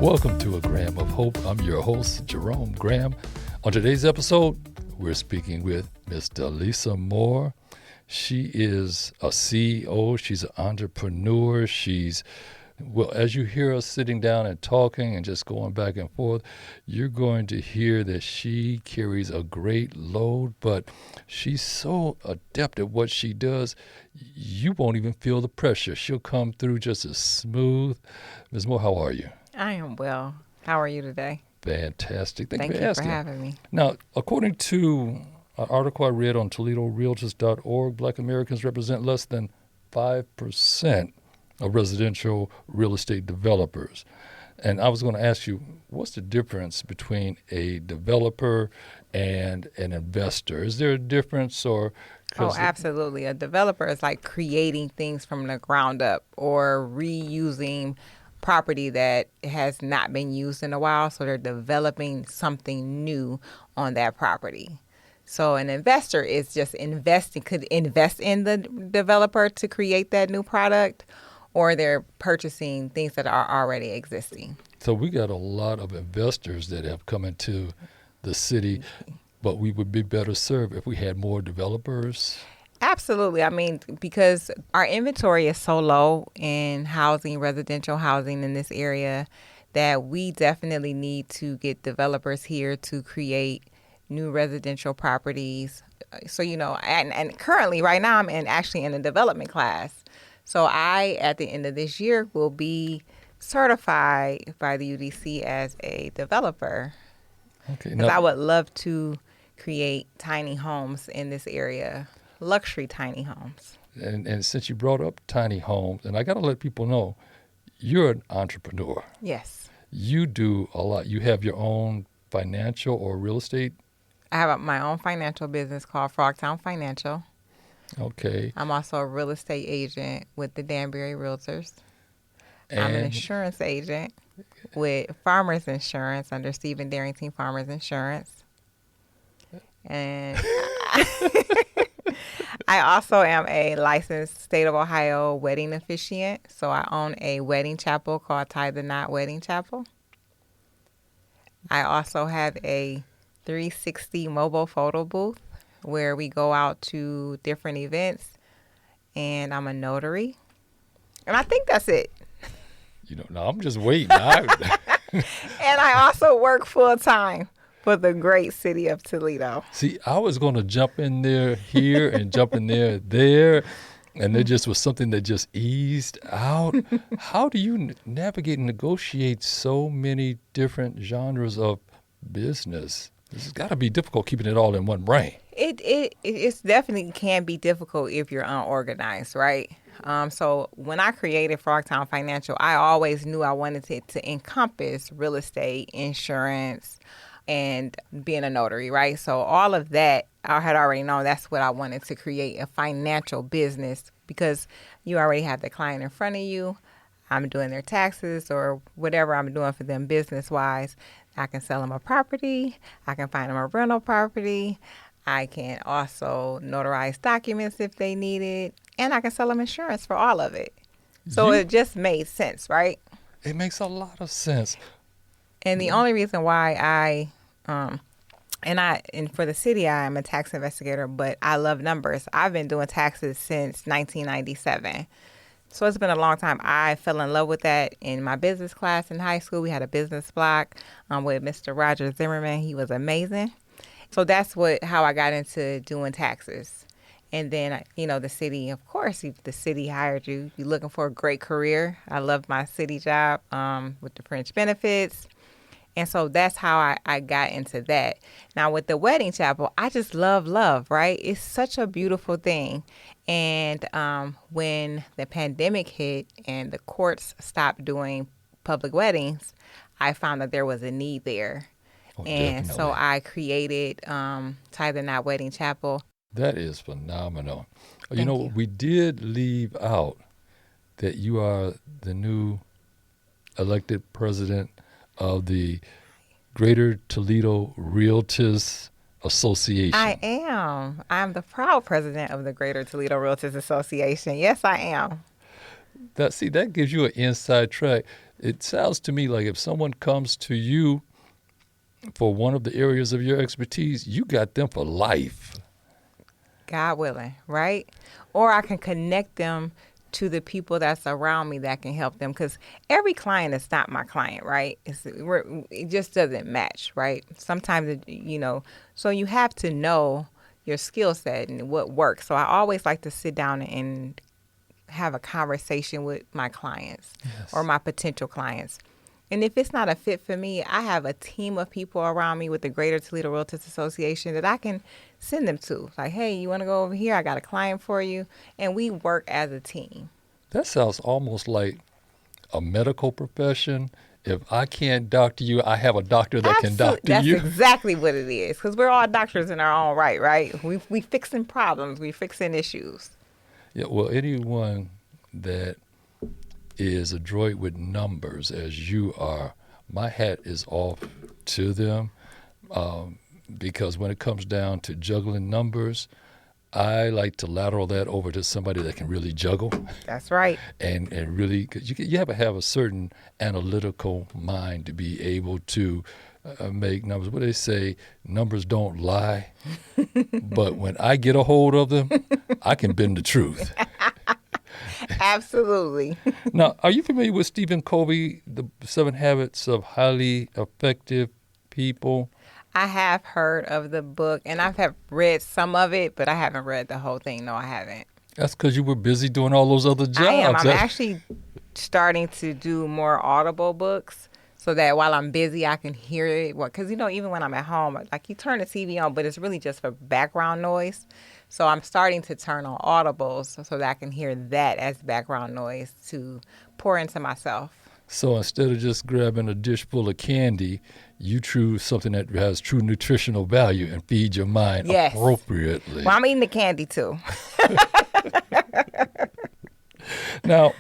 Welcome to A Gram of Hope. I'm your host, Jerome Graham. On today's episode, we're speaking with Miss Delisa Moore. She is a CEO. She's an entrepreneur. Well, as you hear us sitting down and talking and just going back and forth, you're going to hear that she carries a great load, but she's so adept at what she does, you won't even feel the pressure. She'll come through just as smooth. Ms. Moore, how are you? I am well. How are you today? Fantastic. Thank you for asking. having me. Now, according to an article I read on ToledoRealtors.org, Black Americans represent less than 5% of residential real estate developers. And I was going to ask you, what's the difference between a developer and an investor? Is there a difference or? Oh, absolutely. A developer is like creating things from the ground up or reusing property that has not been used in a while. So they're developing something new on that property. So an investor is just could invest in the developer to create that new product, or they're purchasing things that are already existing. So we got a lot of investors that have come into the city, but we would be better served if we had more developers. Absolutely. I mean, because our inventory is so low in housing, residential housing in this area, that we definitely need to get developers here to create new residential properties. So, and currently right now I'm actually in a development class. So I, at the end of this year, will be certified by the UDC as a developer. Okay. Because I would love to create tiny homes in this area. Luxury tiny homes. And since you brought up tiny homes, and I got to let people know, you're an entrepreneur. Yes. You do a lot. You have your own financial or real estate? I have my own financial business called Frogtown Financial. Okay. I'm also a real estate agent with the Danbury Realtors. I'm an insurance agent with Farmers Insurance under Stephen Darrington Farmers Insurance. And I also am a licensed state of Ohio wedding officiant. So I own a wedding chapel called Tie the Knot Wedding Chapel. I also have a 360 mobile photo booth where we go out to different events. And I'm a notary. And I think that's it. No, I'm just waiting. And I also work full time for the great city of Toledo. See, I was going to jump in there here and jump in there, and there just was something that just eased out. How do you navigate and negotiate so many different genres of business? It's got to be difficult keeping it all in one brain. It's definitely can be difficult if you're unorganized, right? So when I created Frogtown Financial, I always knew I wanted it to encompass real estate, insurance, and being a notary, right? So all of that, I had already known that's what I wanted to create, a financial business, because you already have the client in front of you. I'm doing their taxes or whatever I'm doing for them business-wise. I can sell them a property. I can find them a rental property. I can also notarize documents if they need it. And I can sell them insurance for all of it. So it just made sense, right? It makes a lot of sense. And the only reason why and for the city, I'm a tax investigator, but I love numbers. I've been doing taxes since 1997. So it's been a long time. I fell in love with that in my business class in high school. We had a business block with Mr. Roger Zimmerman. He was amazing. So that's how I got into doing taxes. And then, the city, of course, if the city hired you, you're looking for a great career. I loved my city job with the French benefits. And so that's how I got into that. Now, with the wedding chapel, I just love, right? It's such a beautiful thing. And when the pandemic hit and the courts stopped doing public weddings, I found that there was a need there. Oh, and definitely. So I created Tie the Knot Wedding Chapel. That is phenomenal. Thank you. We did leave out that you are the new elected president of the Greater Toledo Realtors Association. I am. I'm the proud president of the Greater Toledo Realtors Association. Yes, I am. That gives you an inside track. It sounds to me like if someone comes to you for one of the areas of your expertise, you got them for life. God willing, right? Or I can connect them to the people that's around me that can help them, because every client is not my client, right? It just doesn't match, right? Sometimes, so you have to know your skill set and what works. So I always like to sit down and have a conversation with my clients or my potential clients. And if it's not a fit for me, I have a team of people around me with the Greater Toledo Realtors Association that I can send them to. Like, hey, you want to go over here? I got a client for you. And we work as a team. That sounds almost like a medical profession. If I can't doctor you, I have a doctor that can doctor That's you. exactly what it is. Because we're all doctors in our own right, right? We fixing problems. We fixing issues. Yeah, well, anyone that is adroit with numbers as you are, my hat is off to them, because when it comes down to juggling numbers, I like to lateral that over to somebody that can really juggle. That's right. And really, 'cause you have to have a certain analytical mind to be able to make numbers. What they say, numbers don't lie. But when I get a hold of them, I can bend the truth. Absolutely. Now, are you familiar with Stephen Covey, The 7 Habits of Highly Effective People? I have heard of the book, and have read some of it, but I haven't read the whole thing. No, I haven't. That's because you were busy doing all those other jobs. I am. I'm actually starting to do more Audible books so that while I'm busy, I can hear it. Because, even when I'm at home, like you turn the TV on, but it's really just for background noise. So I'm starting to turn on Audibles so that I can hear that as background noise to pour into myself. So instead of just grabbing a dish full of candy, you choose something that has true nutritional value and feed your mind appropriately. Well, I'm eating the candy too. Now,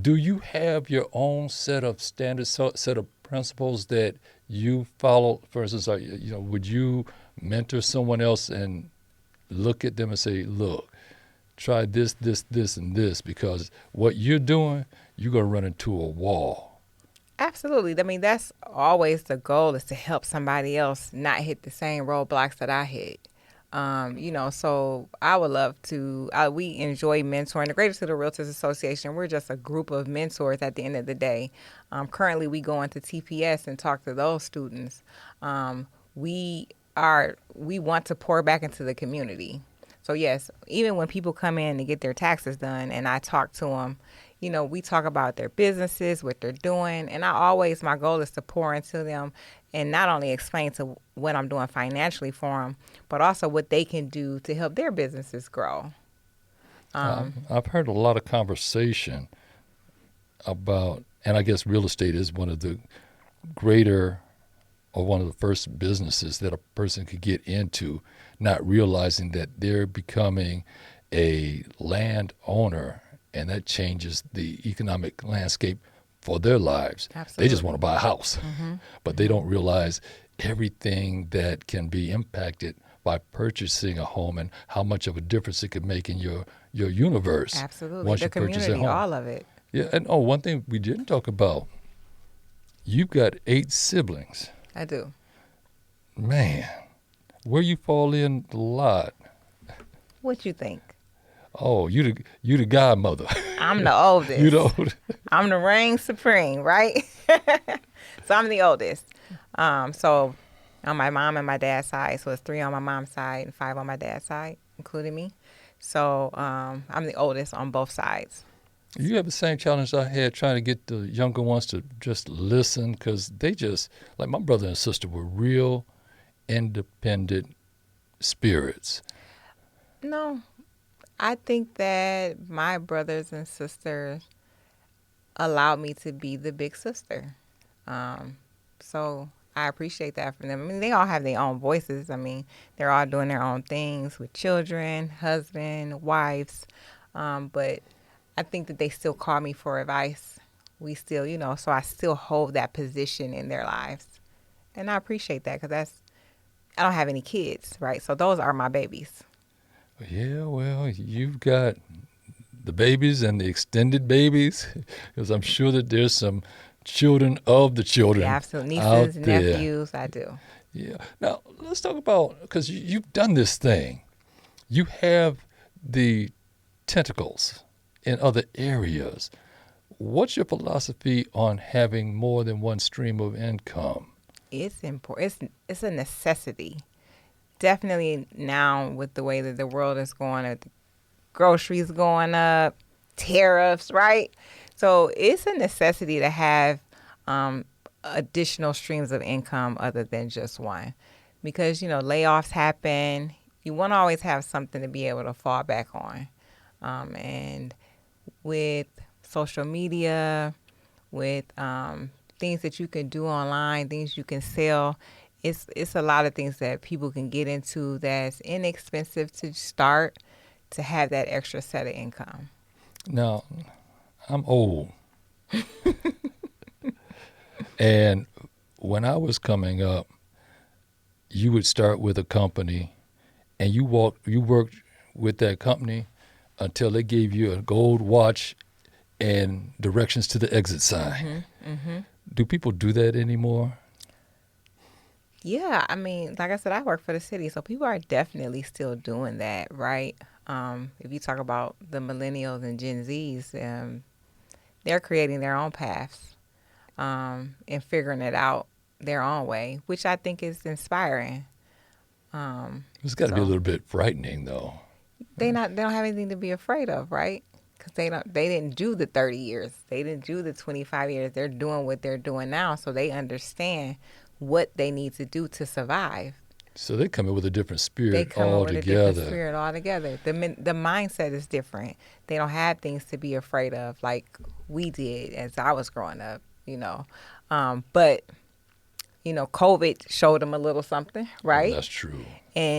do you have your own set of standards, set of principles that you follow? For instance, would you mentor someone else and look at them and say, look, try this, this, and this, because what you're doing, you're going to run into a wall. Absolutely. I mean, that's always the goal, is to help somebody else not hit the same roadblocks that I hit. So I would love to, we enjoy mentoring. The Greater Toledo Realtors Association, we're just a group of mentors at the end of the day. Currently, we go into TPS and talk to those students. We want to pour back into the community. So yes, even when people come in to get their taxes done and I talk to them, we talk about their businesses, what they're doing. And my goal is to pour into them and not only explain to what I'm doing financially for them, but also what they can do to help their businesses grow. I've heard a lot of conversation about, and I guess real estate is one of the greater or one of the first businesses that a person could get into, not realizing that they're becoming a landowner, and that changes the economic landscape for their lives. Absolutely. They just want to buy a house, but they don't realize everything that can be impacted by purchasing a home and how much of a difference it could make in your universe. Absolutely. Once the you purchase a community, home. all of it. Yeah, and one thing we didn't talk about, you've got 8 siblings. I do. Man, where you fall in a lot. What you think? Oh, you the godmother. I'm the oldest. You the oldest. I'm the reign supreme, right? So I'm the oldest. So on my mom and my dad's side, so it's 3 on my mom's side and 5 on my dad's side, including me. So I'm the oldest on both sides. You have the same challenge I had trying to get the younger ones to just listen, because they just, like my brother and sister, were real independent spirits. No, I think that my brothers and sisters allowed me to be the big sister. So I appreciate that from them. I mean, they all have their own voices. I mean, they're all doing their own things with children, husband, wives. But I think that they still call me for advice. We still, so I still hold that position in their lives. And I appreciate that, because I don't have any kids, right? So those are my babies. Yeah, well, you've got the babies and the extended babies, because I'm sure that there's some children of the children Yeah, absolutely. out Nieces, there. nephews, I do. Yeah. Now, let's talk about, because you've done this thing. You have the tentacles in other areas. What's your philosophy on having more than one stream of income? It's important. It's a necessity. Definitely now with the way that the world is going, groceries going up, tariffs, right? So it's a necessity to have additional streams of income other than just one, because layoffs happen. You want to always have something to be able to fall back on, and with social media, with things that you can do online, things you can sell. It's a lot of things that people can get into that's inexpensive to start, to have that extra set of income. Now, I'm old. And when I was coming up, you would start with a company and you worked with that company until they gave you a gold watch and directions to the exit sign. Do people do that anymore? Yeah, I mean, like I said, I work for the city, so people are definitely still doing that, right? If you talk about the millennials and Gen Zs, they're creating their own paths, and figuring it out their own way, which I think is inspiring. It's got to be a So little bit frightening, though. they don't have anything to be afraid of, right? Because they didn't do the 30 years, they didn't do the 25 years. They're doing what they're doing now, so they understand what they need to do to survive. So they come in with a different They spirit come up with a different altogether. spirit altogether. The mindset is different. They don't have things to be afraid of like we did as I was growing up, But COVID showed them a little something, Oh, right? that's true.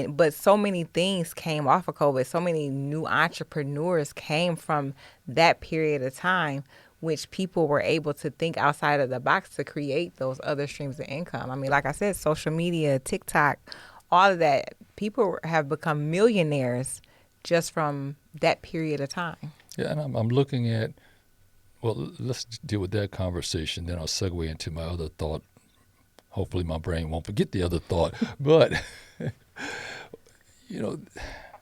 But so many things came off of COVID. So many new entrepreneurs came from that period of time, which people were able to think outside of the box to create those other streams of income. I mean, like I said, social media, TikTok, all of that, people have become millionaires just from that period of time. Yeah, and I'm looking at, well, let's deal with that conversation. Then I'll segue into my other thought. Hopefully my brain won't forget the other thought. But,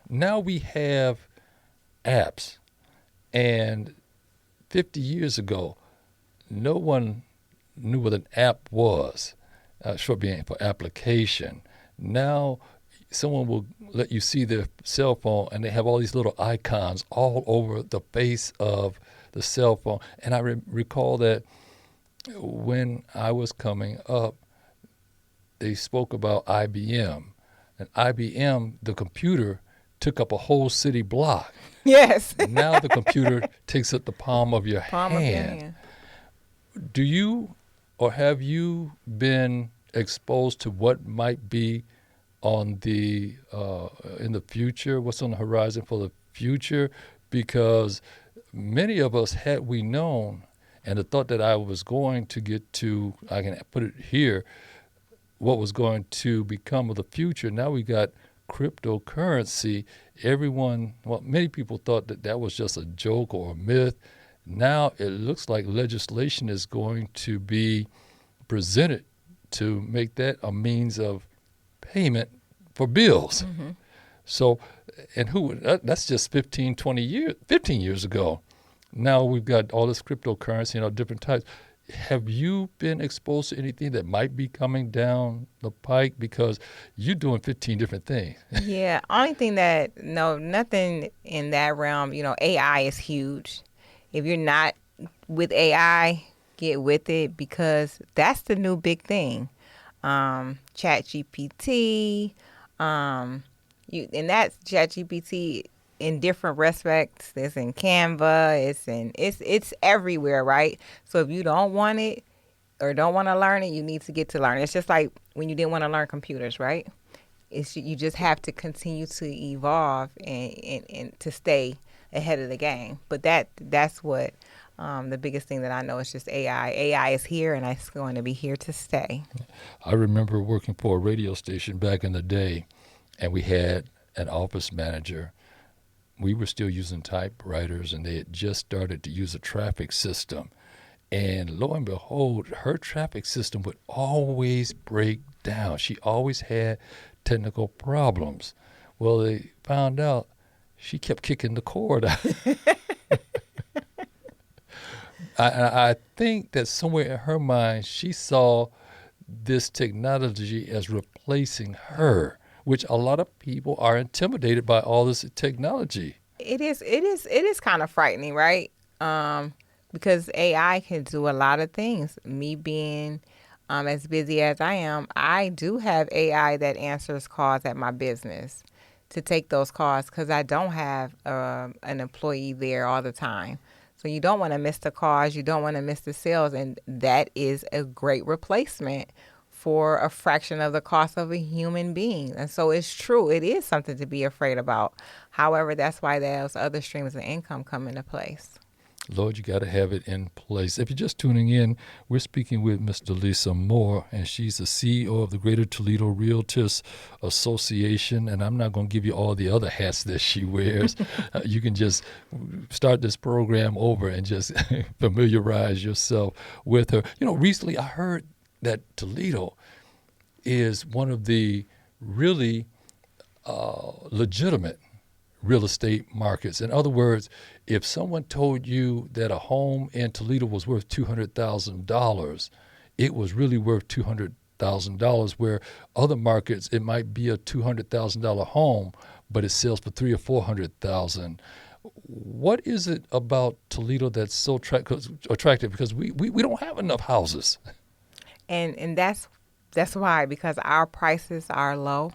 now we have apps. And 50 years ago, no one knew what an app was, short being for application. Now, someone will let you see their cell phone, and they have all these little icons all over the face of the cell phone. And I recall that when I was coming up, they spoke about IBM. And IBM, the computer, took up a whole city block. Yes. Now the computer takes up the palm of your Palm of your hand. Do you or have you been exposed to what might be on the in the future? What's on the horizon for the future? Because many of us, had we known, and the thought that I was going to get to, I can put it here, what was going to become of the future. Now we got cryptocurrency. Many people thought that was just a joke or a myth. Now it looks like legislation is going to be presented to make that a means of payment for bills. Mm-hmm. So, and that's just 15 years ago. Now we've got all this cryptocurrency, different types. Have you been exposed to anything that might be coming down the pike? Because you're doing 15 different things. Yeah, nothing in that realm. AI is huge. If you're not with AI, get with it, because that's the new big thing. Chat GPT, and that's Chat GPT in different respects. It's in Canva, it's everywhere, right? So if you don't want it or don't want to learn it, you need to get to learn. It's just like when you didn't want to learn computers, right? You just have to continue to evolve and to stay ahead of the game. But that's what the biggest thing that I know is just AI. AI is here, and it's going to be here to stay. I remember working for a radio station back in the day, and we had an office manager we were still using typewriters, and they had just started to use a traffic system. And lo and behold, her traffic system would always break down. She always had technical problems. Well, they found out she kept kicking the cord out. I think that somewhere in her mind, she saw this technology as replacing her, which a lot of people are intimidated by all this technology. It is kind of frightening, right? Because AI can do a lot of things. Me being as busy as I am, I do have AI that answers calls at my business to take those calls because I don't have an employee there all the time. So you don't want to miss the calls, you don't want to miss the sales, and that is a great replacement for a fraction of the cost of a human being. And so it's true, it is something to be afraid about. However, that's why those other streams of income come into place. Lord, you got to have it in place. If you're just tuning in, we're speaking with Miss Delisa Moore, and she's the CEO of the Greater Toledo Realtors Association. And I'm not going to give you all the other hats that she wears. You can just start this program over and just familiarize yourself with her. You know, recently I heard that Toledo is one of the really legitimate real estate markets. In other words, if someone told you that a home in Toledo was worth $200,000, it was really worth $200,000, where other markets, it might be a $200,000 home, but it sells for $300,000 or $400,000. What is it about Toledo that's so attractive? Because we don't have enough houses. And that's why, because our prices are low,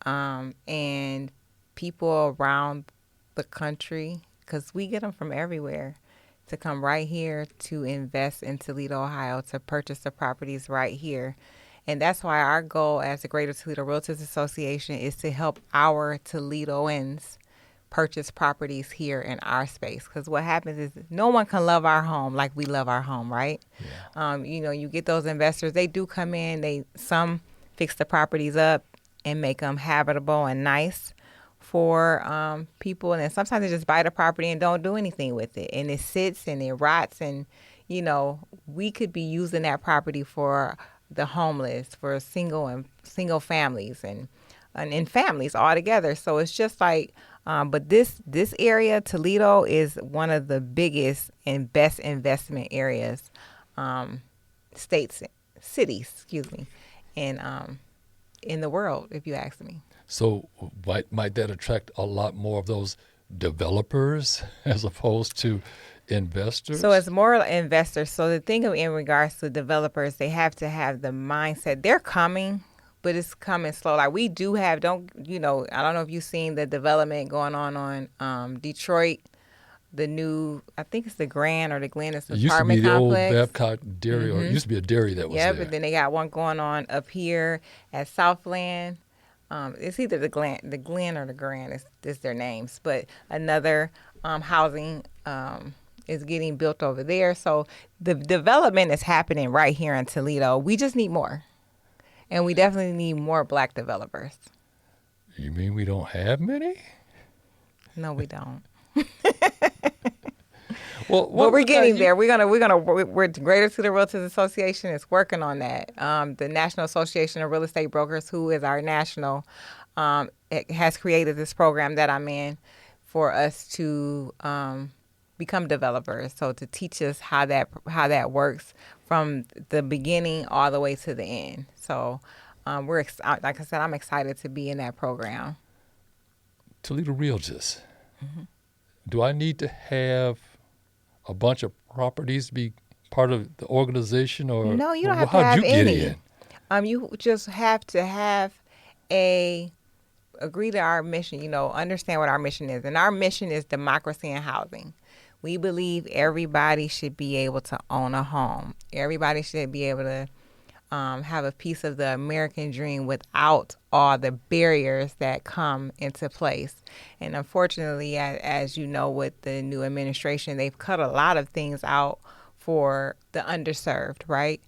and people around the country, because we get them from everywhere, to come right here to invest in Toledo, Ohio, to purchase the properties right here. And that's why our goal as the Greater Toledo Realtors Association is to help our Toledoans purchase properties here in our space. Because what happens is no one can love our home like we love our home, right? Yeah. You get those investors, they do come in, some fix the properties up and make them habitable and nice for people, and then sometimes they just buy the property and don't do anything with it, and it sits and it rots, and we could be using that property for the homeless, for single families, and in families all together. So it's just like, but this area, Toledo, is one of the biggest and best investment areas, cities, in the world, if you ask me. So might that attract a lot more of those developers as opposed to investors? So it's more investors. So the thing in regards to developers, they have to have the mindset. They're coming, but it's coming slow. Like we do have, I don't know if you've seen the development going on Detroit. The new, I think it's the Grand or the Glen, it's an apartment complex. It used to be the old Babcock Dairy, or it used to be a dairy that was there. Yeah, but then they got one going on up here at Southland. It's either the Glen or the Grand is their names, but another housing is getting built over there. So the development is happening right here in Toledo. We just need more, and we definitely need more Black developers. You mean we don't have many? No, we don't. Well, we're getting there. We're Greater Toledo Realtors Association is working on that. The National Association of Real Estate Brokers, who is our national, has created this program that I'm in for us to become developers. So to teach us how that works from the beginning all the way to the end. So like I said, I'm excited to be in that program. Toledo Realtors. Mm-hmm. Do I need to have a bunch of properties to be part of the organization, or no? You don't have to have any. How'd you get in? You just have to have agree to our mission. Understand what our mission is, and our mission is democracy in housing. We believe everybody should be able to own a home. Everybody should be able to have a piece of the American dream without all the barriers that come into place. And unfortunately, as you know, with the new administration, they've cut a lot of things out for the underserved, right?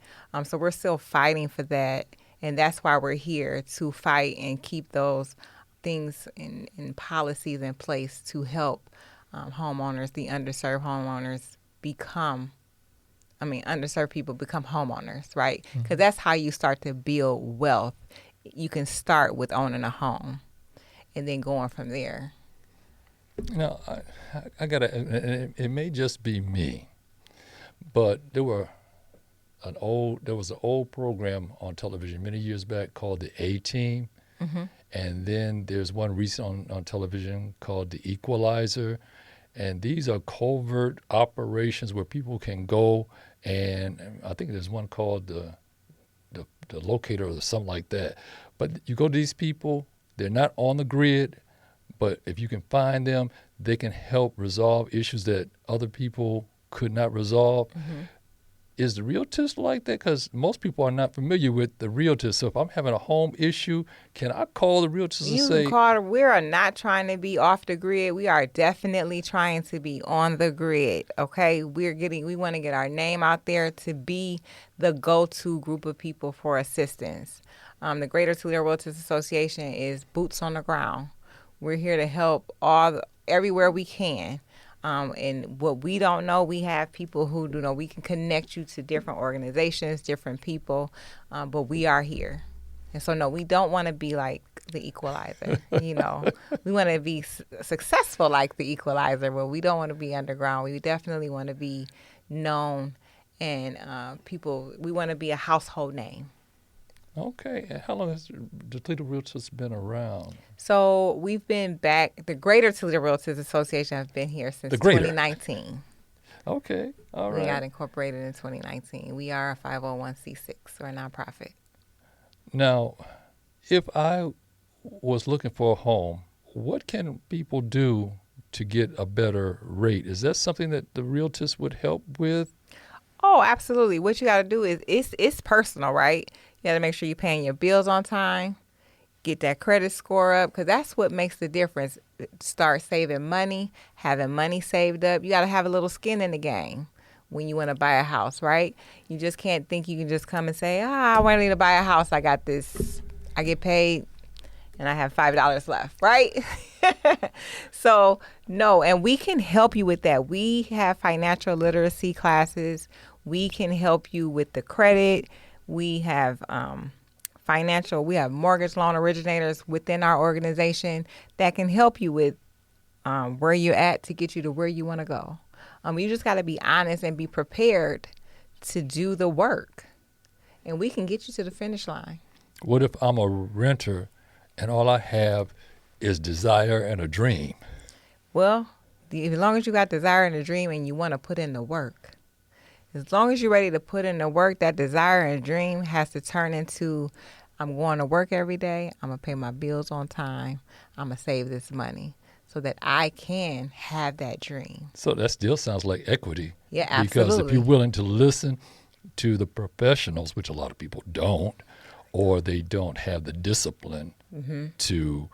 So we're still fighting for that. And that's why we're here, to fight and keep those things and policies in place to help homeowners, the underserved homeowners, underserved people become homeowners, right? Because that's how you start to build wealth. You can start with owning a home and then going from there. Now, I gotta, and it may just be me, but there was an old program on television many years back called the A-Team. And then there's one recent on television called the Equalizer. And these are covert operations where people can go, and I think there's one called the locator or something like that. But you go to these people, they're not on the grid, but if you can find them, they can help resolve issues that other people could not resolve. Is the realtors like that? Because most people are not familiar with the realtors. So if I'm having a home issue, can I call the realtors and say... We are not trying to be off the grid. We are definitely trying to be on the grid, okay? We want to get our name out there to be the go-to group of people for assistance. The Greater Toledo Realtors Association is boots on the ground. We're here to help everywhere we can. And what we don't know, we have people who do know. We can connect you to different organizations, different people, but we are here. And so, no, we don't want to be like the Equalizer. We want to be successful like the Equalizer, but we don't want to be underground. We definitely want to be known, and we want to be a household name. Okay. And how long has the Toledo Realtors been around? So we've been back. The Greater Toledo Realtors Association has been here since 2019. Okay. All right. We got incorporated in 2019. We are a 501c6. We're a nonprofit. Now, if I was looking for a home, what can people do to get a better rate? Is that something that the realtors would help with? Oh, absolutely. What you got to do is it's personal, right? You got to make sure you're paying your bills on time, get that credit score up, because that's what makes the difference. Start saving money, having money saved up. You got to have a little skin in the game when you want to buy a house, right? You just can't think you can just come and say, I want to buy a house. I got this. I get paid and I have $5 left, right? So, no, and we can help you with that. We have financial literacy classes. We can help you with the credit. We have we have mortgage loan originators within our organization that can help you with where you're at to get you to where you want to go. You just got to be honest and be prepared to do the work, and we can get you to the finish line. What if I'm a renter and all I have is desire and a dream? Well, as long as you got desire and a dream and you want to put in the work, as long as you're ready to put in the work, that desire and dream has to turn into, I'm going to work every day. I'm going to pay my bills on time. I'm going to save this money so that I can have that dream. So that still sounds like equity. Yeah, absolutely. Because if you're willing to listen to the professionals, which a lot of people don't, or they don't have the discipline to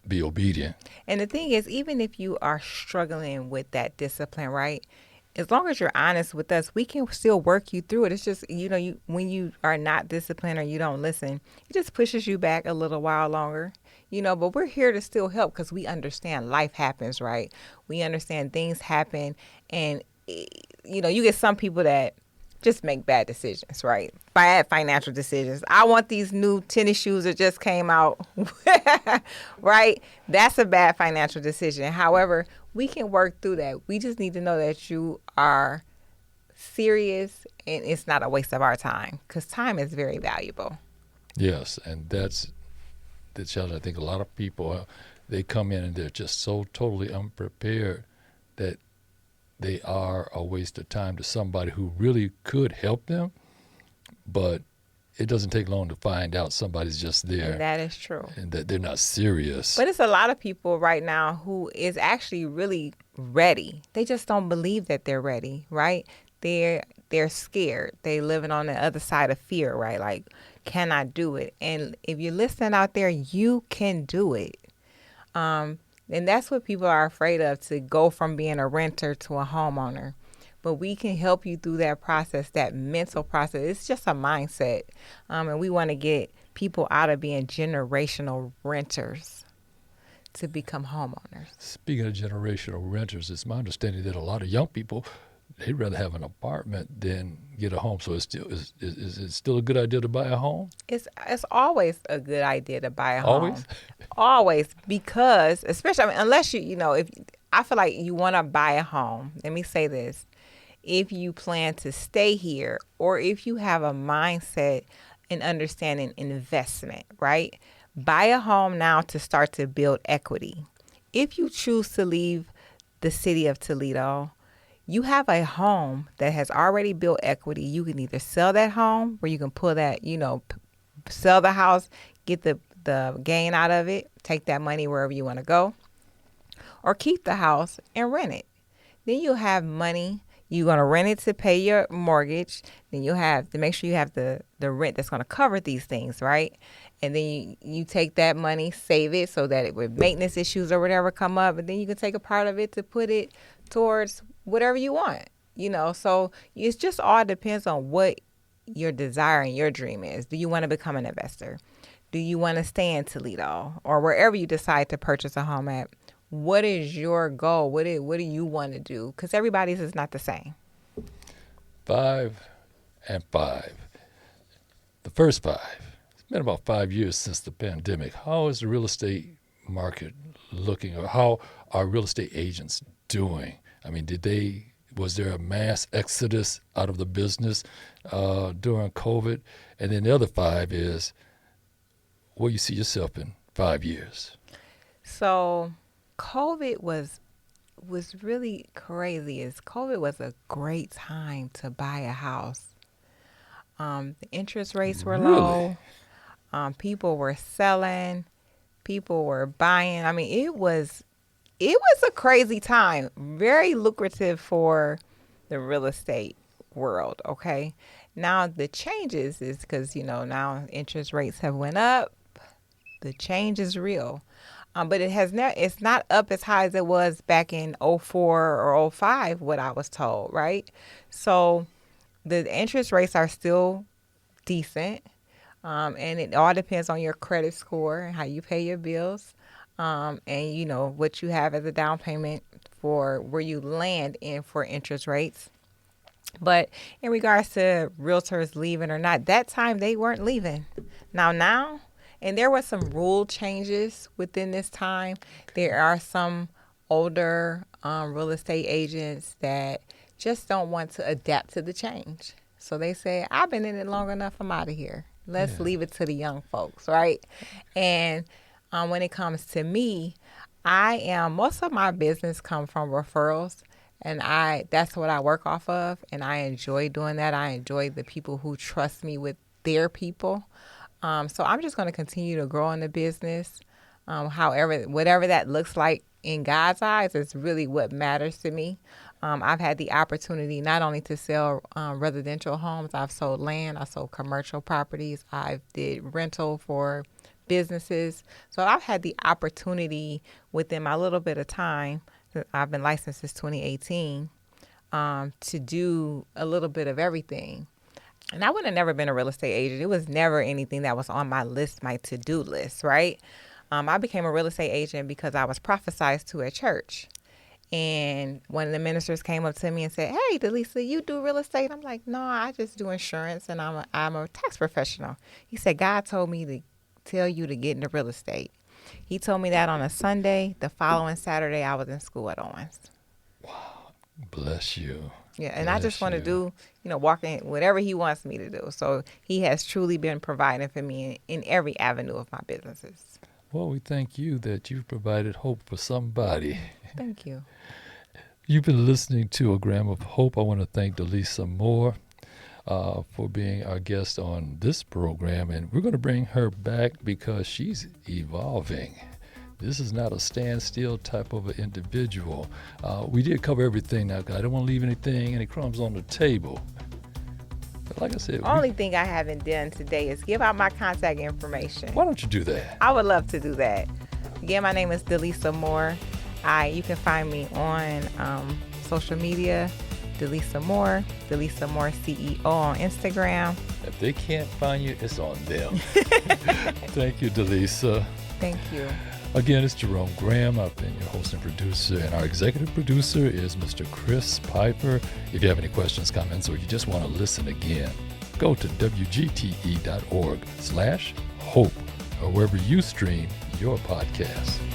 be obedient. And the thing is, even if you are struggling with that discipline, right? As long as you're honest with us, we can still work you through it. It's just, when you are not disciplined or you don't listen, it just pushes you back a little while longer, but we're here to still help because we understand life happens, right? We understand things happen. And, you get some people that just make bad decisions, right? Bad financial decisions. I want these new tennis shoes that just came out, right? That's a bad financial decision. However, we can work through that. We just need to know that you are serious and it's not a waste of our time, because time is very valuable. Yes, and that's the challenge. I think a lot of people, they come in and they're just so totally unprepared that they are a waste of time to somebody who really could help them, but it doesn't take long to find out somebody's just there. And that is true. And that they're not serious. But it's a lot of people right now who is actually really ready. They just don't believe that they're ready, right? They're scared. They living on the other side of fear, right? Like, can I do it? And if you're listening out there, you can do it. And that's what people are afraid of, to go from being a renter to a homeowner. But we can help you through that process, that mental process. It's just a mindset. And we want to get people out of being generational renters. to become homeowners. Speaking of generational renters, it's my understanding that a lot of young people, they'd rather have an apartment than get a home. So is it still a good idea to buy a home? It's always a good idea to buy a Always? home. Always, because especially unless if I feel like you want to buy a home. Let me say this: if you plan to stay here, or if you have a mindset and understanding investment, right? Buy a home now to start to build equity. If you choose to leave the city of Toledo, you have a home that has already built equity. You can either sell that home, where you can pull that, sell the house, get the gain out of it, take that money wherever you want to go, or keep the house and rent it. Then you'll have money. You're going to rent it to pay your mortgage. Then you'll have to make sure you have the rent that's going to cover these things, right? And then you take that money, save it so that with maintenance issues or whatever come up, and then you can take a part of it to put it towards whatever you want, So it's just all depends on what your desire and your dream is. Do you want to become an investor? Do you want to stay in Toledo or wherever you decide to purchase a home at? What is your goal? What do you want to do? Because everybody's is not the same. 5 and 5. The first 5. It's been about 5 years since the pandemic. How is the real estate market looking, or how are real estate agents doing? I mean, was there a mass exodus out of the business during COVID? And then the other 5 is, where you see yourself in 5 years? So COVID was really crazy. COVID was a great time to buy a house. The interest rates were low. People were selling. People were buying. I mean, it was a crazy time. Very lucrative for the real estate world. Okay. Now the changes is because now interest rates have went up. The change is real. But it's not up as high as it was back in 04 or 05, what I was told, right? So the interest rates are still decent. And it all depends on your credit score and how you pay your bills. And what you have as a down payment for where you land in for interest rates. But in regards to realtors leaving or not, that time they weren't leaving. Now, and there were some rule changes within this time. There are some older real estate agents that just don't want to adapt to the change. So they say, I've been in it long enough, I'm out of here. Let's leave it to the young folks, right? And when it comes to me, most of my business come from referrals. And that's what I work off of. And I enjoy doing that. I enjoy the people who trust me with their people. So I'm just going to continue to grow in the business. Whatever that looks like in God's eyes is really what matters to me. I've had the opportunity not only to sell residential homes, I've sold land, I sold commercial properties, I did rental for businesses. So I've had the opportunity within my little bit of time, I've been licensed since 2018, to do a little bit of everything. And I would have never been a real estate agent. It was never anything that was on my list, my to-do list, right? I became a real estate agent because I was prophesied to at church. And one of the ministers came up to me and said, hey, Delisa, you do real estate? I'm like, no, I just do insurance and I'm a tax professional. He said, God told me to tell you to get into real estate. He told me that on a Sunday. The following Saturday, I was in school at Owens. Wow. Bless you. Yeah, and I just want to do, walk in whatever he wants me to do. So he has truly been providing for me in every avenue of my businesses. Well, we thank you that you've provided hope for somebody. Thank you. You've been listening to A Gram of Hope. I want to thank Delisa Moore for being our guest on this program. And we're going to bring her back because she's evolving. This is not a standstill type of an individual. We did cover everything now because I don't want to leave any crumbs on the table. But like I said, only thing I haven't done today is give out my contact information. Why don't you do that? I would love to do that. Again, my name is Delisa Moore. You can find me on social media, Delisa Moore CEO on Instagram. If they can't find you, it's on them. Thank you, Delisa. Thank you. Again, it's Jerome Graham. I've been your host and producer, and our executive producer is Mr. Chris Piper. If you have any questions, comments, or you just want to listen again, go to wgte.org/hope or wherever you stream your podcast.